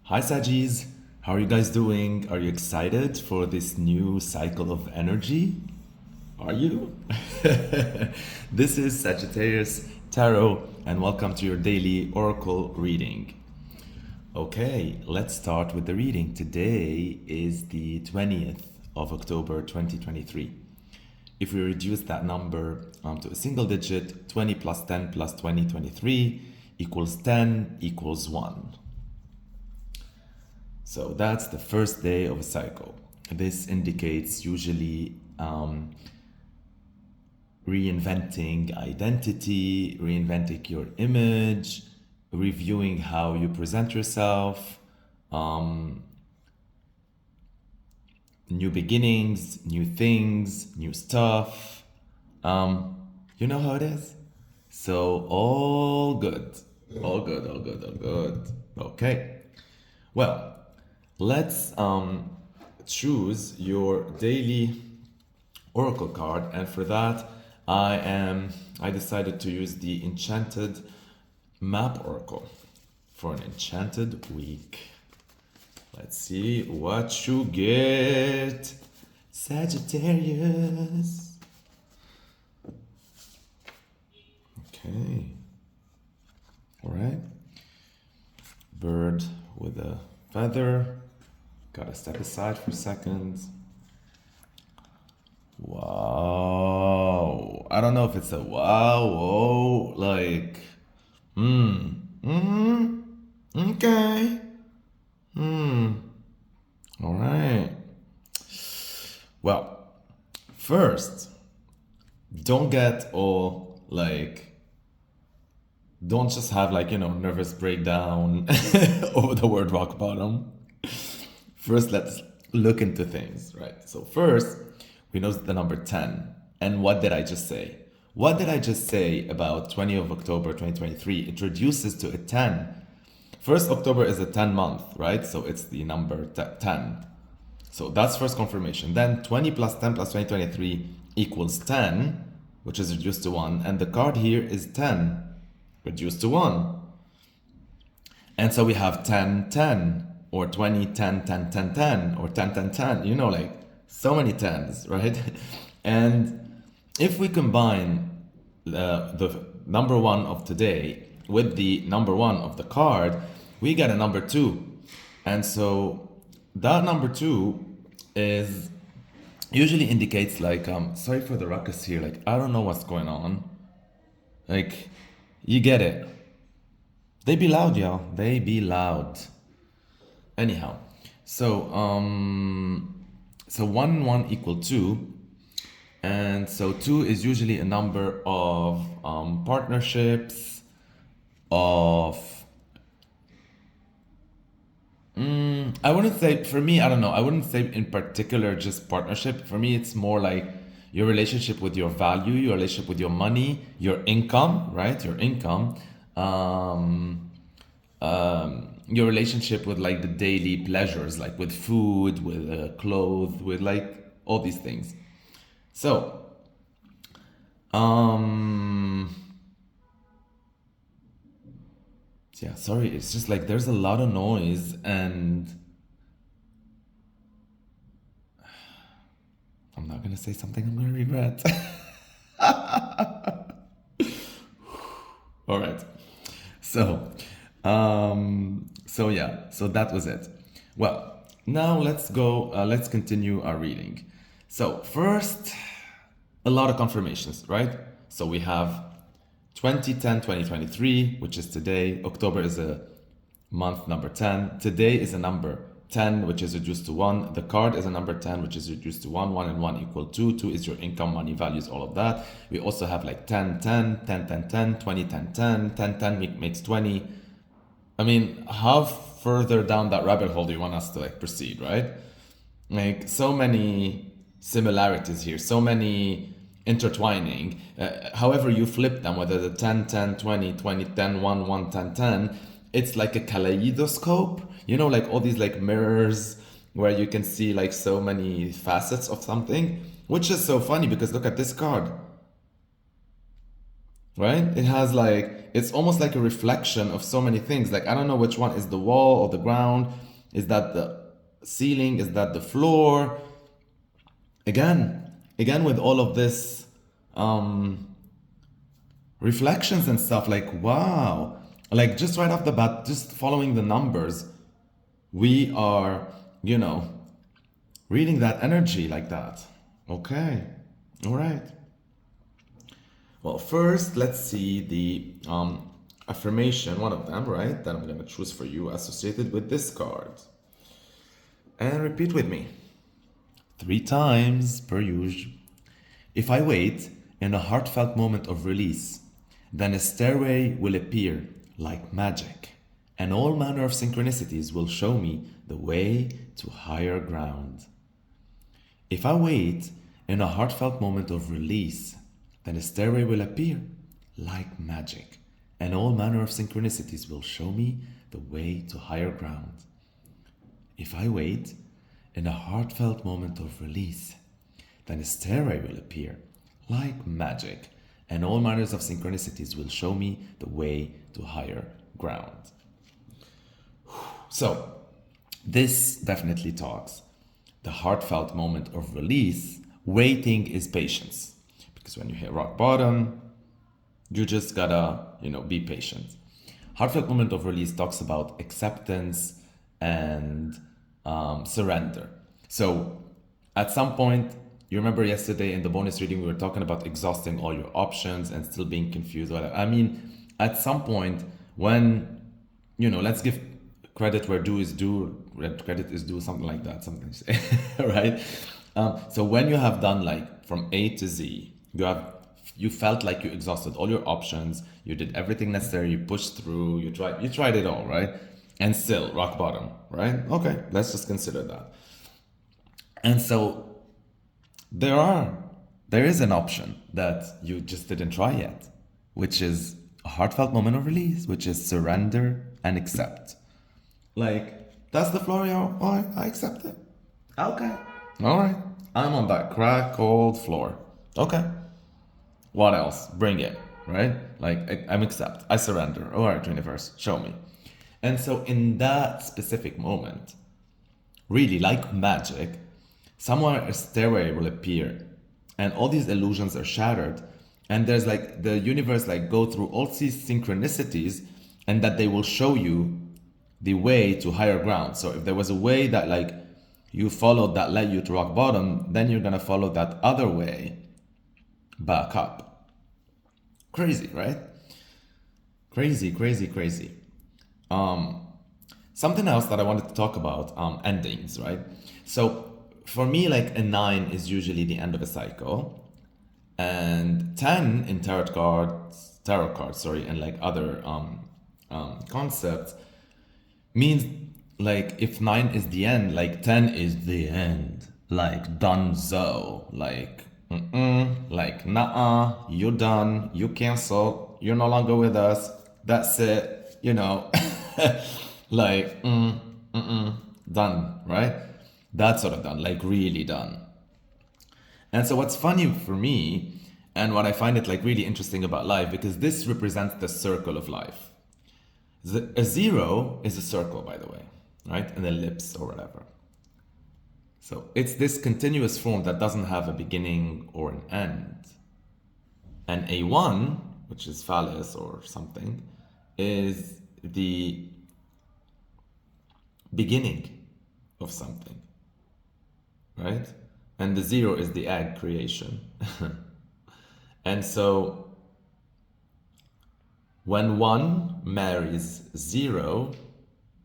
Hi Saggies, how are you guys doing? Are you excited for this new cycle of energy? Are you? This is Sagittarius Tarot, and welcome to your daily oracle reading. Okay, let's start with the reading. Today is the 20th of October 2023. If we reduce that number to a single digit, 20 plus 10 plus 20, 23 equals 10 equals 1. So that's the first day of a cycle. This indicates usually reinventing identity, reinventing your image, reviewing how you present yourself, new beginnings, new things, new stuff. You know how it is? So all good. All good, all good, all good. Okay. Well, let's choose your daily oracle card, and for that I decided to use the Enchanted map oracle for an enchanted week. Let's see what you get, Sagittarius. Okay. All right. Bird with a feather. Gotta step aside for a second. Wow. I don't know if it's a wow, whoa, like, okay. All right. Well, first, don't get all like, don't just have like, nervous breakdown over the word rock bottom. First, let's look into things, right? So first, we know the number 10. And what did I just say? What did I just say about 20th of October 2023? It reduces to a 10. First October is a 10 month, right? So it's the number 10. So that's first confirmation. Then 20 plus 10 plus 2023 equals 10, which is reduced to 1. And the card here is 10, reduced to 1. And so we have 10, 10, or 20, 10, 10, 10, 10, or 10, 10, 10. Like so many 10s, right? And if we combine the number 1 of today with the number 1 of the card, we get a number 2. And so that number 2 is usually indicates like, sorry for the ruckus here, like I don't know what's going on. Like, you get it. They be loud, y'all. They be loud. Anyhow, so 1 equal 2, and so 2 is usually a number of partnerships, of I wouldn't say, for me, I don't know, I wouldn't say in particular just partnership. For me, it's more like your relationship with your value, your relationship with your money, your income, right? Your income. Your relationship with like the daily pleasures, like with food, with clothes, with like all these things. So, yeah, sorry, it's just like there's a lot of noise, and I'm not gonna say something I'm gonna regret. All right. So, yeah, so that was it. Well, now let's go, let's continue our reading. So first, a lot of confirmations, right? So we have 2010, 2023, which is today. October is a month number 10. Today is a number 10, which is reduced to 1. The card is a number 10, which is reduced to 1. 1 and 1 equal 2. 2 is your income, money, values, all of that. We also have like 10, 10, 10, 10, 10, 20, 10, 10, 10, 10 makes 20. I mean, how further down that rabbit hole do you want us to like proceed, right? Like so many similarities here, so many intertwining. However you flip them, whether the 10, 10, 20, 20, 10, 1, 1, 10, 10, it's like a kaleidoscope, like all these like mirrors where you can see like so many facets of something, which is so funny because look at this card. right? It has like, it's almost like a reflection of so many things. Like, I don't know which one is the wall or the ground. Is that the ceiling? Is that the floor? Again, with all of this reflections and stuff, like, wow. Like, just right off the bat, just following the numbers, we are, you know, reading that energy like that. Okay. All right. Well, first, let's see the affirmation, one of them, right? That I'm going to choose for you associated with this card. And repeat with me 3 times per usual. If I wait in a heartfelt moment of release, then a stairway will appear like magic, and all manner of synchronicities will show me the way to higher ground. If I wait in a heartfelt moment of release, then a stairway will appear like magic, and all manner of synchronicities will show me the way to higher ground. If I wait in a heartfelt moment of release, then a stairway will appear like magic, and all manners of synchronicities will show me the way to higher ground. So, this definitely talks. The heartfelt moment of release, waiting is patience. Because when you hit rock bottom, you just gotta, be patient. Heartfelt moment of release talks about acceptance and surrender. So, at some point, you remember yesterday in the bonus reading, we were talking about exhausting all your options and still being confused. I mean, at some point, when, let's give credit where due is due, credit is due, something like that, something to say, right? So when you have done like from A to Z, you felt like you exhausted all your options, you did everything necessary, you pushed through, you tried it all, right? And still rock bottom, right? Okay, let's just consider that. And so there is an option that you just didn't try yet, which is a heartfelt moment of release, which is surrender and accept. Like, that's the floor, yo. All right, I accept it. Okay. All right. I'm on that crack cold floor. Okay. What else? Bring it, right? Like, I'm accept. I surrender. All right, universe, show me. And so in that specific moment, really like magic, somewhere a stairway will appear and all these illusions are shattered, and there's like the universe like go through all these synchronicities, and that they will show you the way to higher ground. So if there was a way that like you followed that led you to rock bottom, then you're gonna follow that other way back up. Crazy, right? Crazy, crazy, crazy. Something else that I wanted to talk about, endings, right? So for me, like a 9 is usually the end of a cycle, and 10 in tarot cards, sorry, and like other concepts means like if 9 is the end, like 10 is the end, like donezo, like like nah, you're done, you cancel, you're no longer with us, that's it, like done, right? That's sort of done, like really done. And so what's funny for me, and what I find it like really interesting about life, because this represents the circle of life. A 0 is a circle, by the way, right? An ellipse or whatever. So it's this continuous form that doesn't have a beginning or an end. And a 1, which is phallus or something, is the beginning of something, right? And the 0 is the egg creation. And so when 1 marries 0,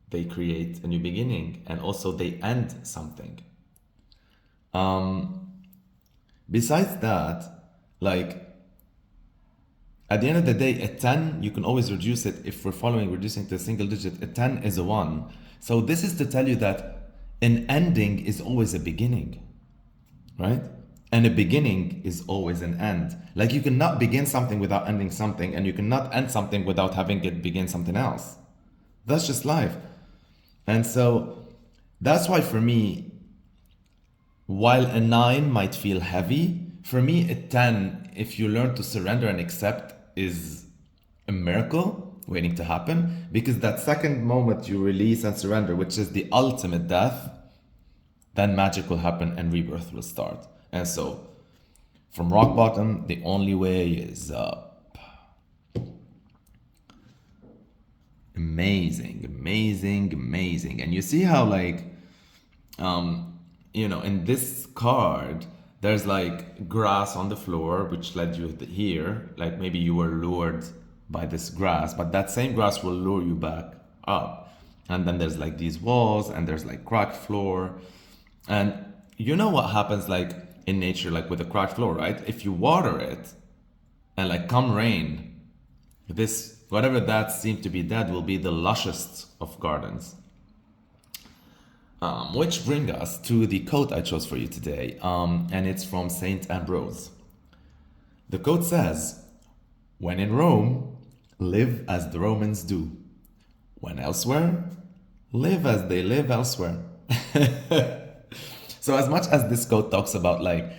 they create a new beginning, and also they end something. Besides that, like at the end of the day, a 10, you can always reduce it. If we're reducing to a single digit, a 10 is a 1. So this is to tell you that an ending is always a beginning, right? And a beginning is always an end. Like you cannot begin something without ending something, and you cannot end something without having it begin something else. That's just life. And so that's why for me, while a 9 might feel heavy, for me a 10, if you learn to surrender and accept, is a miracle waiting to happen, because that second moment you release and surrender, which is the ultimate death, then magic will happen and rebirth will start. And so from rock bottom, the only way is up. Amazing, amazing, amazing. And you see how, like, in this card, there's like grass on the floor, which led you here. Like maybe you were lured by this grass, but that same grass will lure you back up. And then there's like these walls, and there's like cracked floor. And you know what happens like in nature, like with a cracked floor, right? If you water it and like come rain, this, whatever that seemed to be dead, will be the lushest of gardens. Which bring us to the quote I chose for you today, and it's from Saint Ambrose. The quote says, "When in Rome, live as the Romans do. When elsewhere, live as they live elsewhere." So as much as this quote talks about like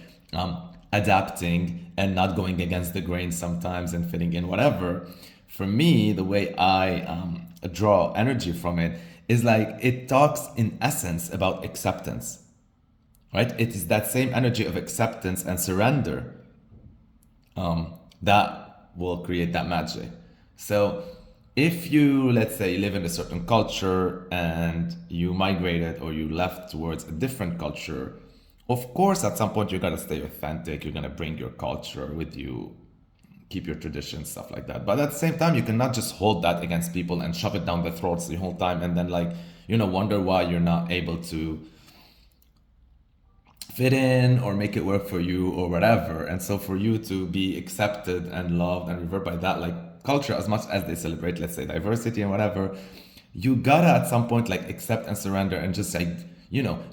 adapting and not going against the grain sometimes and fitting in whatever, for me, the way I draw energy from it is like it talks in essence about acceptance, right? It is that same energy of acceptance and surrender that will create that magic. So if you, let's say, live in a certain culture and you migrated or you left towards a different culture, of course, at some point, you're going to stay authentic. You're going to bring your culture with you, keep your traditions, stuff like that. But at the same time, you cannot just hold that against people and shove it down their throats the whole time and then like, wonder why you're not able to fit in or make it work for you or whatever. And so for you to be accepted and loved and revered by that like culture, as much as they celebrate, let's say, diversity and whatever, you gotta at some point like accept and surrender and just like,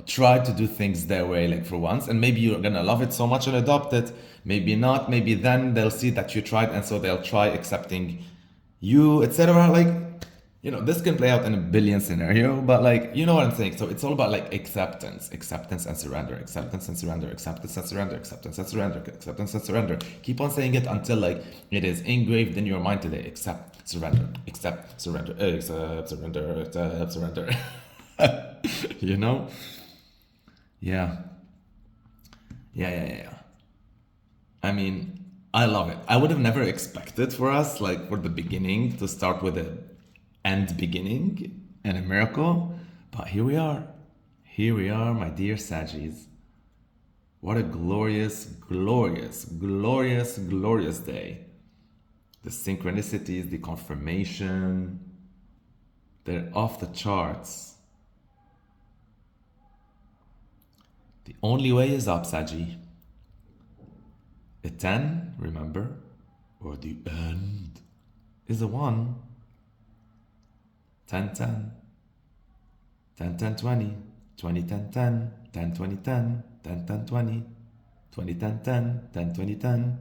try to do things their way, like for once. And maybe you're gonna love it so much and adopt it. Maybe not. Maybe then they'll see that you tried, and so they'll try accepting you, etc. Like, this can play out in a billion scenario, but like, you know what I'm saying? So it's all about like acceptance and surrender, acceptance and surrender, acceptance and surrender, acceptance and surrender, acceptance and surrender. Keep on saying it until like it is engraved in your mind today. Accept, surrender, accept, surrender, accept, surrender, accept, surrender. Yeah. I mean, I love it. I would have never expected for us, like for the beginning, to start with an end beginning and a miracle. But here we are. Here we are, my dear Saggies. What a glorious, glorious, glorious, glorious day. The synchronicities, the confirmation, they're off the charts. The only way is up, Saggy. A 10, remember, or the end is a 1. 10, 10. 10, 10, 20. 20, 10, 10. 10, 20, 10. 10, 10, 20. 20, 10, 10. 10, 20, 10.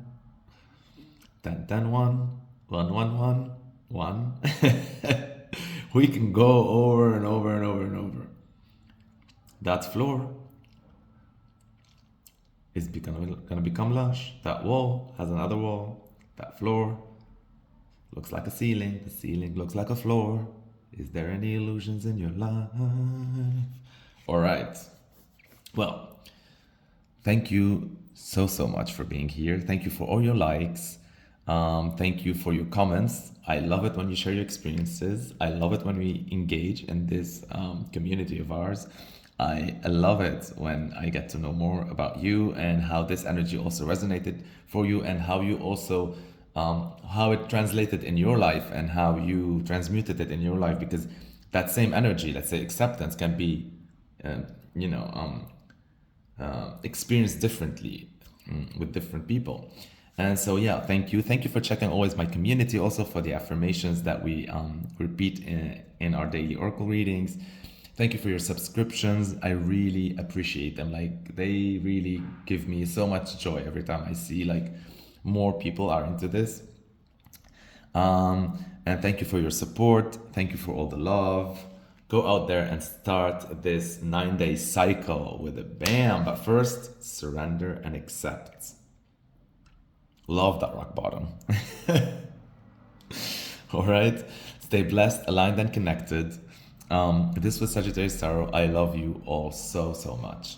10, 10, 1. 1, 1, 1. 1. We can go over and over and over and over. That floor is gonna become lush. That wall has another wall. That floor looks like a ceiling. The ceiling looks like a floor. Is there any illusions in your life? All right. Well, thank you so much for being here. Thank you for all your likes. Thank you for your comments. I love it when you share your experiences. I love it when we engage in this community of ours. I love it when I get to know more about you and how this energy also resonated for you, and how you also how it translated in your life and how you transmuted it in your life, because that same energy, let's say acceptance, can be experienced differently with different people. And so thank you for checking always my community, also for the affirmations that we repeat in our daily oracle readings. Thank you for your subscriptions. I really appreciate them. Like, they really give me so much joy every time I see like more people are into this. And thank you for your support. Thank you for all the love. Go out there and start this 9-day cycle with a bam. But first, surrender and accept. Love that rock bottom. All right. Stay blessed, aligned, and connected. This was Sagittarius Tarot. I love you all so, so much.